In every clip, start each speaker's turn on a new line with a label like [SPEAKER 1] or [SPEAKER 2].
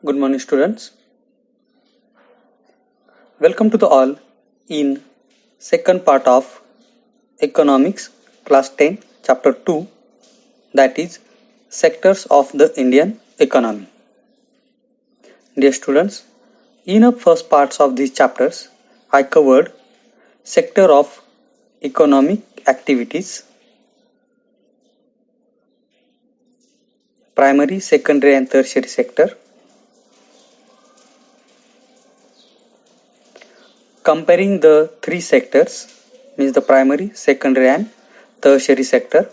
[SPEAKER 1] Good morning, students. Welcome to the all in second part of Economics, Class 10, Chapter 2, that is Sectors of the Indian Economy. Dear students, in the first parts of these chapters, I covered sector of economic activities, primary, secondary, and tertiary sector, comparing the three sectors, means the primary, secondary, and tertiary sector.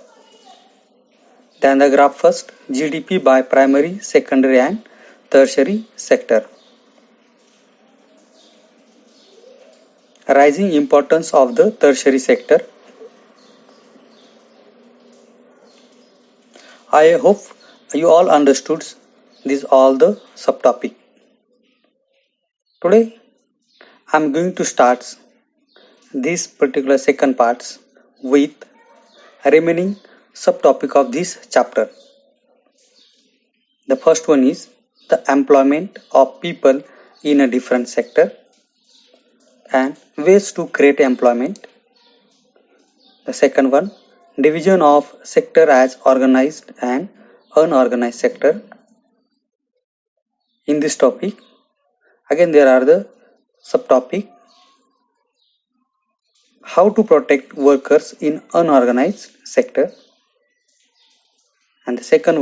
[SPEAKER 1] Then the graph first GDP by primary, secondary, and tertiary sector. Rising importance of the tertiary sector. I hope you all understood this all the subtopic. Today I am going to start this particular second parts with remaining subtopic of this chapter. The first one is the employment of people in a different sector and ways to create employment. The second one, division of sector as organized and unorganized sector. In this topic, again there are the subtopic, how to protect workers in unorganized sector. And the second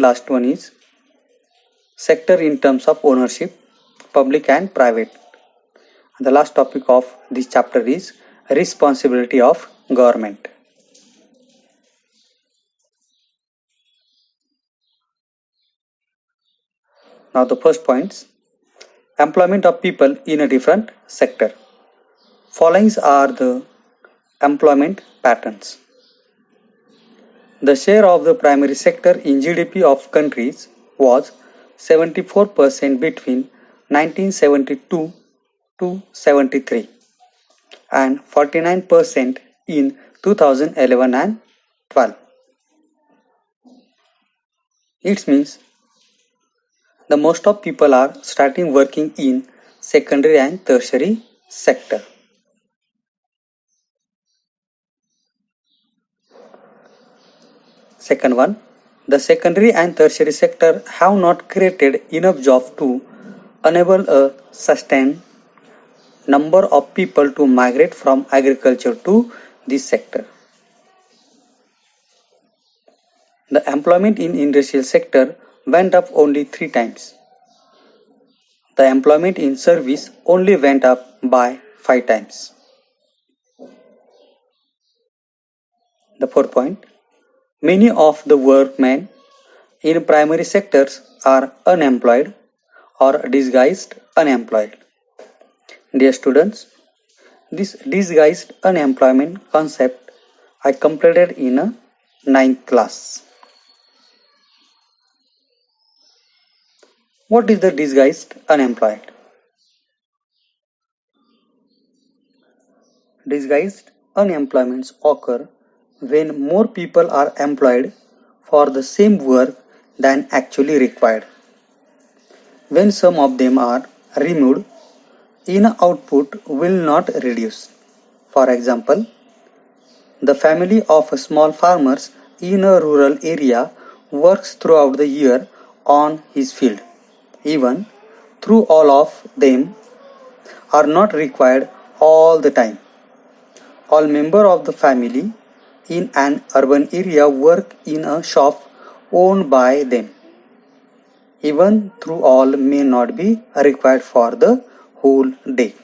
[SPEAKER 1] last one is sector in terms of ownership, public and private. And the last topic of this chapter is responsibility of government. Now the first points, employment of people in a different sector. Following are the employment patterns. The share of the primary sector in GDP of countries was 74% between 1972 to 73 and 49% in 2011 and 12. It means the most of people are starting working in secondary and tertiary sector. Second one, the secondary and tertiary sector have not created enough jobs to enable a sustained number of people to migrate from agriculture to this sector. The employment in industrial sector went up only 3 times. The employment in service only went up by 5 times. The fourth point, many of the workmen in primary sectors are unemployed or disguised unemployed. Dear students, this disguised unemployment concept I completed in a 9th class. What is the disguised unemployed? Disguised unemployments occur when more people are employed for the same work than actually required. When some of them are removed, in output will not reduce. For example, the family of small farmers in a rural area works throughout the year on his field. Even though all of them are not required all the time. All members of the family in an urban area work in a shop owned by them. Even though all may not be required for the whole day.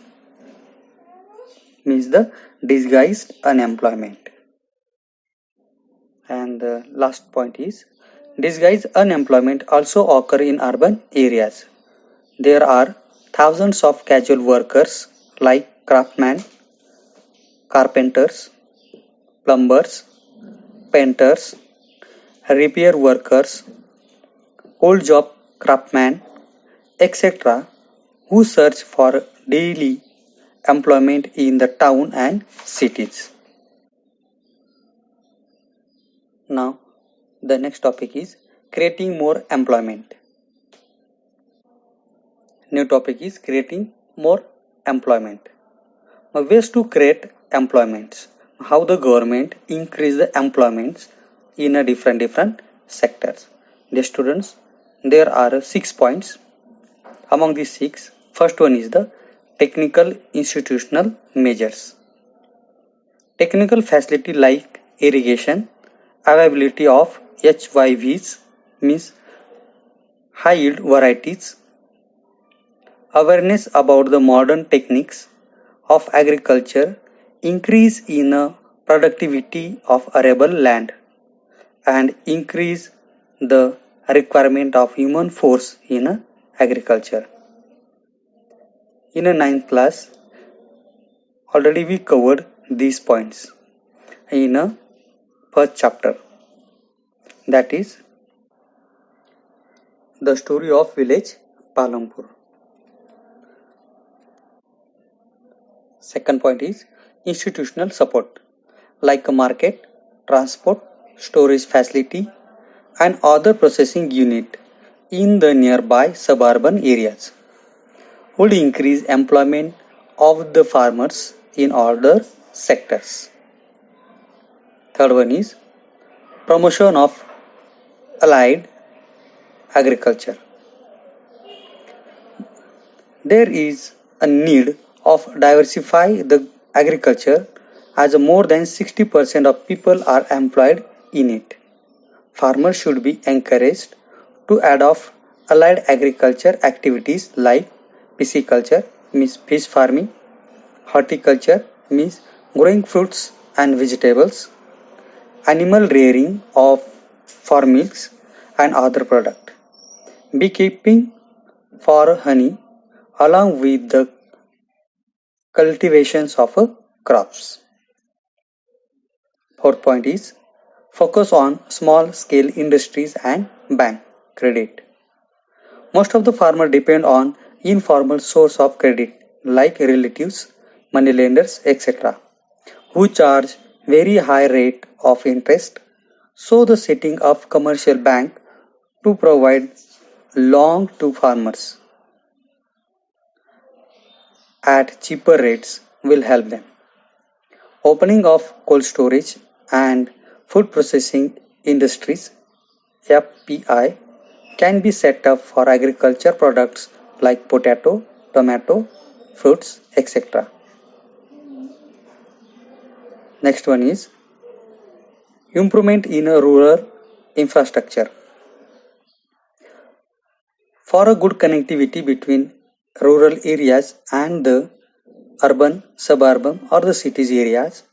[SPEAKER 1] Means the disguised unemployment. And the last point is disguised unemployment also occur in urban areas. There are thousands of casual workers like craftsmen, carpenters, plumbers, painters, repair workers, old job craftsmen, etc., who search for daily employment in the town and cities. Now, the next topic is creating more employment. New topic is creating more employment. Ways to create employments. How the government increase the employments in a different sectors. The students, there are 6 points. Among these six, first one is the technical institutional measures. Technical facility like irrigation, availability of HYVs means high yield varieties, awareness about the modern techniques of agriculture, increase in productivity of arable land, and increase the requirement of human force in agriculture. In a ninth class, already we covered these points in a first chapter, that is the story of village Palampur. Second point is institutional support like a market, transport, storage facility and other processing unit in the nearby suburban areas would increase employment of the farmers in other sectors. Third one is promotion of allied agriculture. There is a need of diversify the agriculture as more than 60% of people are employed in it. Farmers should be encouraged to adopt allied agriculture activities like pisciculture means fish farming, horticulture means growing fruits and vegetables, animal rearing of for milks and other product, beekeeping for honey along with the cultivations of crops. Fourth point is focus on small scale industries and bank credit. Most of the farmers depend on informal source of credit like relatives, moneylenders, etc., who charge very high rate of interest. So the setting of commercial bank to provide loan to farmers at cheaper rates will help them. Opening of cold storage and food processing industries (FPI) can be set up for agriculture products like potato, tomato, fruits, etc. Next one is improvement in a rural infrastructure. For a good connectivity between rural areas and the urban, suburban or the cities areas,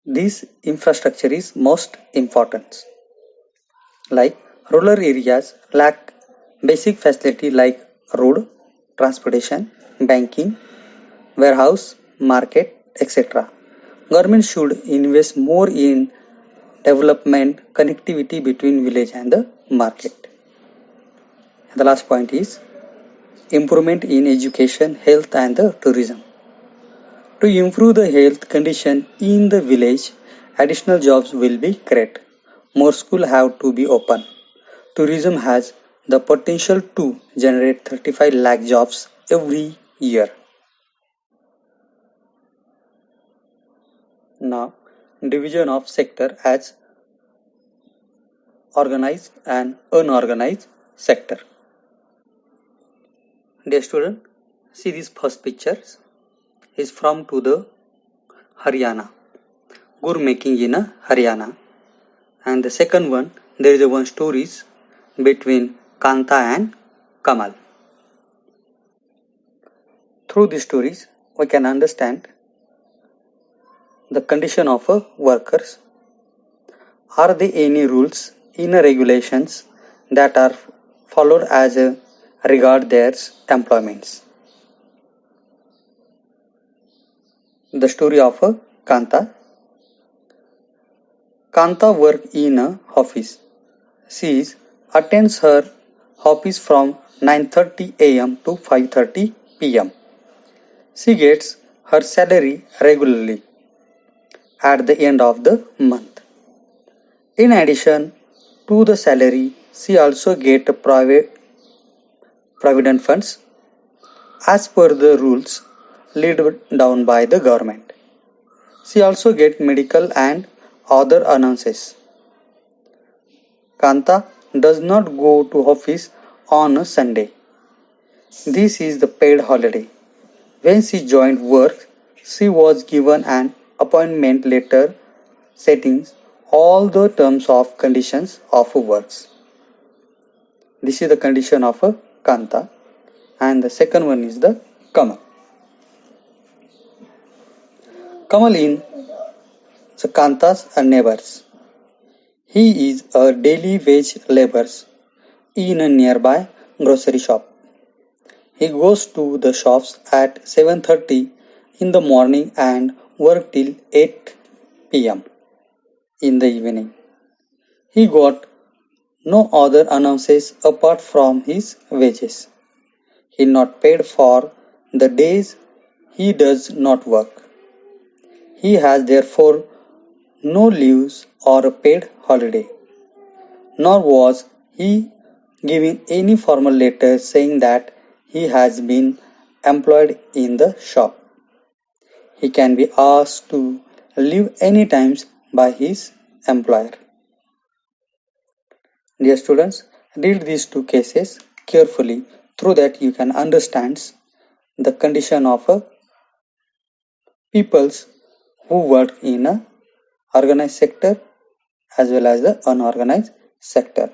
[SPEAKER 1] this infrastructure is most important. Like rural areas lack basic facility like road, transportation, banking, warehouse, market, etc. Government should invest more in development connectivity between village and the market. The last point is improvement in education, health and the tourism. To improve the health condition in the village, additional jobs will be created. More schools have to be open. Tourism has the potential to generate 35 lakh jobs every year. Now, division of sector as organized and unorganized sector. Dear student, see these first pictures is from to the Haryana, gur making in a Haryana, and the second one there is a one stories between Kanta and Kamal. Through these stories, we can understand the condition of workers. Are there any rules in regulations that are followed as regard their employments? The story of Kanta. Kanta works in a office. She attends her office from 9:30 a.m. to 5:30 p.m. She gets her salary regularly at the end of the month. In addition to the salary, she also gets private provident funds as per the rules laid down by the government. She also get medical and other allowances. Kanta does not go to office on a Sunday. This is the paid holiday. When she joined work, she was given an appointment letter setting all the terms of conditions of works. This is the condition of a Kanta, and the second one is the Kamal. Kamal in the Kanta's neighbors. He is a daily wage laborer in a nearby grocery shop. He goes to the shops at 7:30 in the morning and work till 8 p.m. in the evening. He got no other allowances apart from his wages. He not paid for the days he does not work. He has therefore no leaves or a paid holiday, nor was he given any formal letter saying that he has been employed in the shop. He can be asked to leave any times by his employer. Dear students, read these two cases carefully through that you can understand the condition of peoples who work in a organized sector as well as the unorganized sector.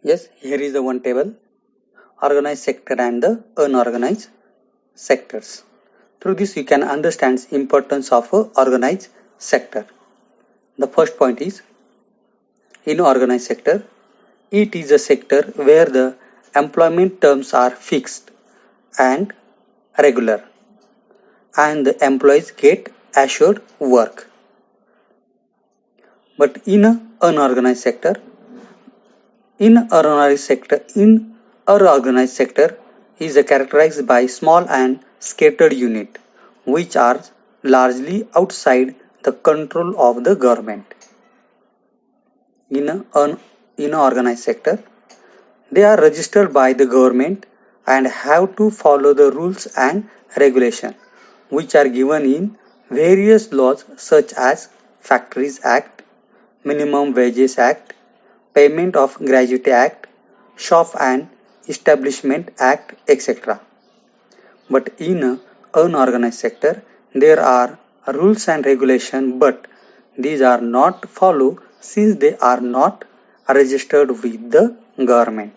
[SPEAKER 1] Yes, here is the one table, organized sector and the unorganized sectors. Through this you can understand importance of a organized sector. The first point is, in organized sector, it is a sector where the employment terms are fixed and regular and the employees get assured work. But in an unorganized sector, unorganized sector is characterized by small and scattered units which are largely outside the control of the government. In an organized sector, they are registered by the government and have to follow the rules and regulations which are given in various laws such as Factories Act, Minimum Wages Act, Payment of Gratuity Act, Shop and Establishment Act, etc. But in an unorganized sector, there are rules and regulations, but these are not followed since they are not registered with the government.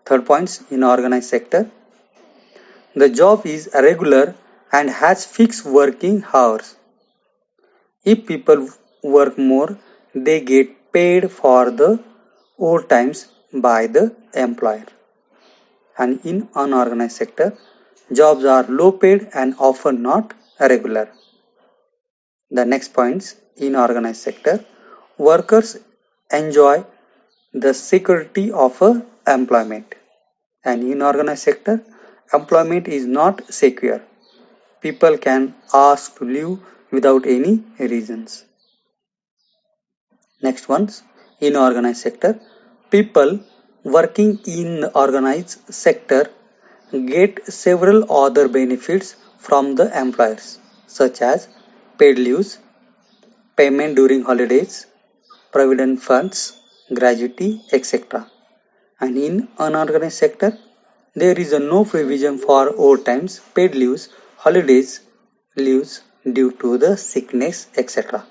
[SPEAKER 1] Third point, in organized sector, the job is regular and has fixed working hours. If people work more, they get paid for the overtimes by the employer. And in unorganized sector, jobs are low paid and often not regular. The next points, in organized sector, workers enjoy the security of employment. And in organized sector, employment is not secure. People can ask to leave without any reasons. Next ones, in organized sector, people working in the organized sector get several other benefits from the employers such as paid leaves, payment during holidays, provident funds, gratuity, etc. And in unorganized sector, there is no provision for overtimes, paid leaves, holidays, leaves due to the sickness, etc.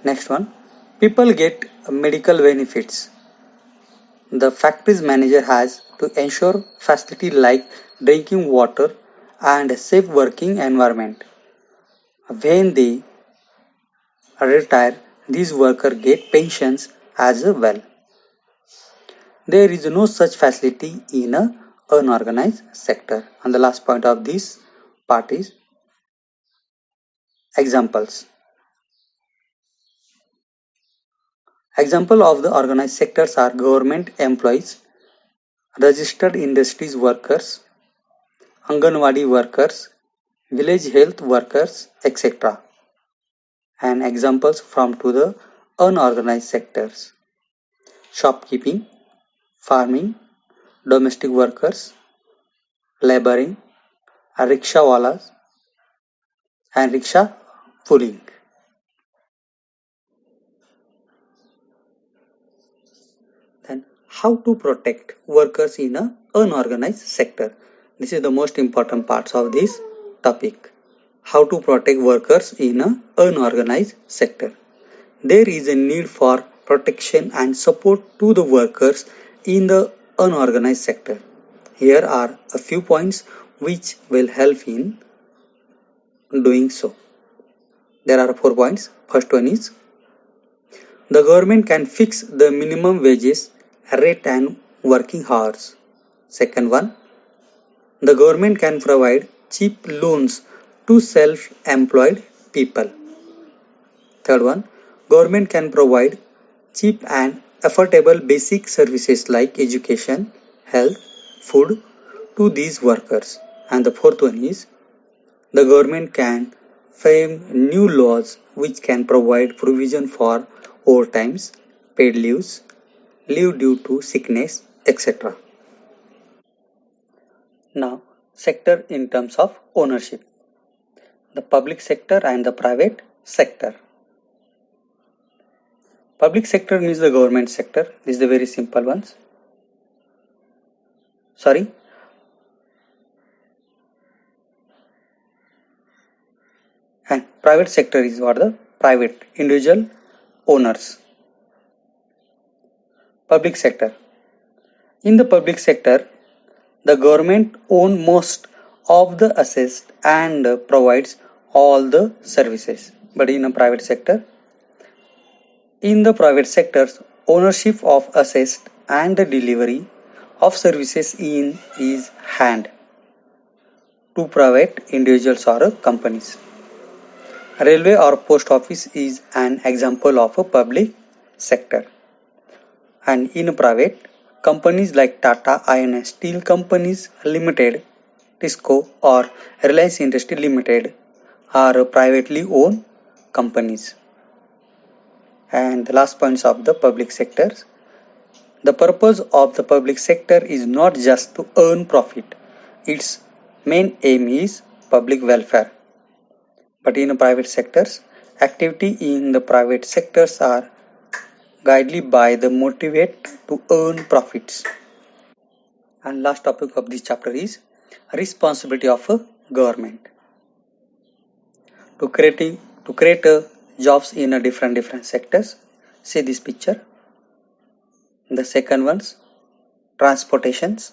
[SPEAKER 1] Next one, people get medical benefits. The factory's manager has to ensure facility like drinking water and a safe working environment. When they retire, these workers get pensions as well. There is no such facility in an unorganized sector. And the last point of this part is examples. Example of the organized sectors are government employees, registered industries workers, Anganwadi workers, village health workers, etc. And examples from to the unorganized sectors: shopkeeping, farming, domestic workers, laboring, rickshawalas, and rickshaw pulling. Then, how to protect workers in a unorganized sector? This is the most important parts of this topic. How to protect workers in a unorganized sector? There is a need for protection and support to the workers in the unorganized sector. Here are a few points which will help in doing so. There are 4 points. First one is the government can fix the minimum wages, rate and working hours. Second one, the government can provide cheap loans to self-employed people. Third one, government can provide cheap and affordable basic services like education, health, food to these workers. And the fourth one is the government can frame new laws which can provide provision for overtimes, paid leaves, leave due to sickness, etc. Now, sector in terms of ownership. The public sector and the private sector. Public sector means the government sector. This is the very simple ones. Sorry. And private sector is what the private individual owners. Public sector. In the public sector, the government owns most of the assets and provides all the services. But in a private sector, in the private sectors, ownership of assets and the delivery of services in is hand to private individuals or companies. Railway or post office is an example of a public sector. And in private, companies like Tata Iron and Steel Companies Limited, TISCO or Reliance Industry Limited are privately owned companies. And the last points of the public sectors. The purpose of the public sector is not just to earn profit. Its main aim is public welfare. But in private sectors, activity in the private sectors are guided by the motivate to earn profits. And last topic of this chapter is responsibility of a government. To create jobs in a different sectors. See this picture. The second one's transportations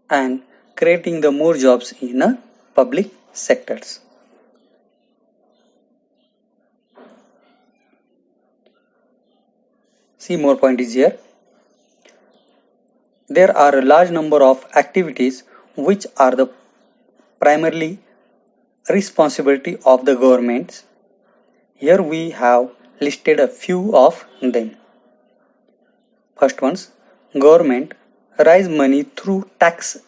[SPEAKER 1] and creating the more jobs in a public sectors. See more point is here. There are a large number of activities which are the primarily responsibility of the governments. Here we have listed a few of them. First one's government raise money through tax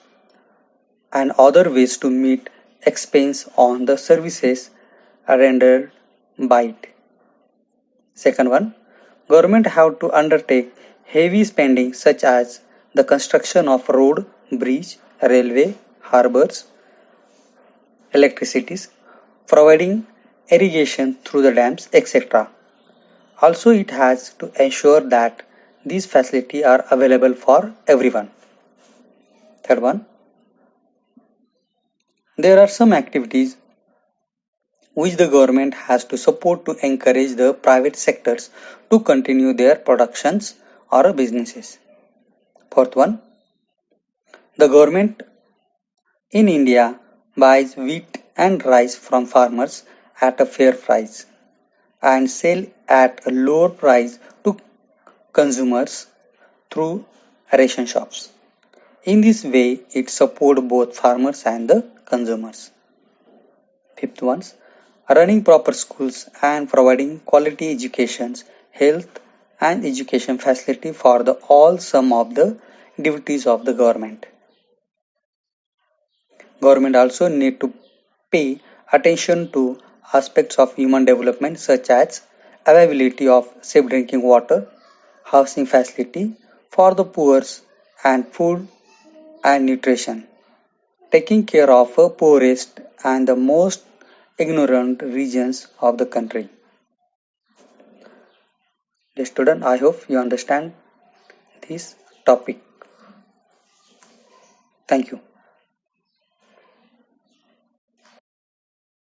[SPEAKER 1] and other ways to meet expense on the services rendered by it. Second one, government have to undertake heavy spending such as the construction of road, bridge, railway, harbors, electricities, providing irrigation through the dams, etc. Also, it has to ensure that these facilities are available for everyone. Third one, there are some activities which the government has to support to encourage the private sectors to continue their productions or businesses. Fourth one, the government in India buys wheat and rice from farmers at a fair price and sell at a lower price to consumers through ration shops. In this way, it supports both farmers and the consumers. Fifth one, running proper schools and providing quality education, health and education facility for the all some of the duties of the government. Government also need to pay attention to aspects of human development such as availability of safe drinking water, housing facility for the poor, and food and nutrition. Taking care of the poorest and the most ignorant regions of the country. The student, I hope you understand this topic. Thank you.